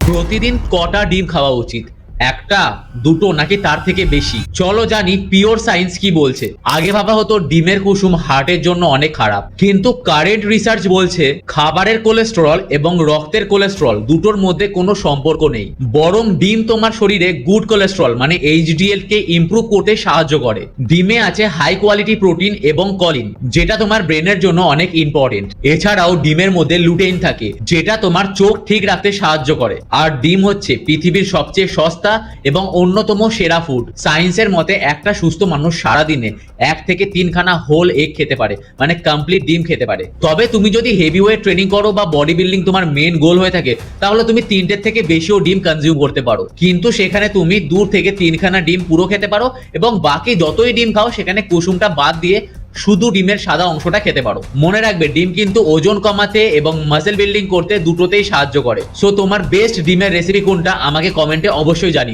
প্রতিদিন কটা ডিম খাওয়া উচিত? একটা, দুটো নাকি তার থেকে বেশি? চলো জানি পিওর সায়েন্স কি বলছে। আগে ভাবা হতো ডিমের কুসুম হার্টের জন্য অনেক খারাপ, কিন্তু কারেন্ট রিসার্চ বলছে খাবারের কোলেস্টেরল এবং রক্তের কোলেস্টেরল দুটোর মধ্যে কোনো সম্পর্ক নেই, বরং ডিম তোমার শরীরে গুড কোলেস্টেরল মানে এইচডিএল কে ইমপ্রুভ করতে সাহায্য করে। ডিমে আছে হাই কোয়ালিটি প্রোটিন এবং কলিন, যেটা তোমার ব্রেনের জন্য অনেক ইম্পর্টেন্ট। এছাড়াও ডিমের মধ্যে লুটেইন থাকে, যেটা তোমার চোখ ঠিক রাখতে সাহায্য করে। আর ডিম হচ্ছে পৃথিবীর সবচেয়ে সস্তা এবং অন্যতম সেরা ফুড। সায়েন্সের মতে একটা সুস্থ মানুষ সারাদিনে 1 থেকে 3 খানা হোল এগ খেতে পারে, মানে কমপ্লিট ডিম খেতে পারে। তবে তুমি যদি হেভি ওয়েট ট্রেনিং করো বা বডি বিল্ডিং তোমার মেন গোল হয়ে থাকে, তাহলে তুমি 3টের থেকে বেশিও ডিম কনজিউম করতে পারো, কিন্তু সেখানে তুমি 2 থেকে 3 খানা ডিম পুরো খেতে পারো এবং বাকি যতই ডিম খাও সেখানে কুসুমটা বাদ দিয়ে শুধু ডিমের সাদা অংশটা খেতে পারো। মনে রাখবে ডিম কিন্তু ওজন কমাতে এবং মাসেল বিল্ডিং করতে দুটোতেই সাহায্য করে। সো তোমার বেস্ট ডিমের রেসিপি কোনটা আমাকে কমেন্টে অবশ্যই জানিও।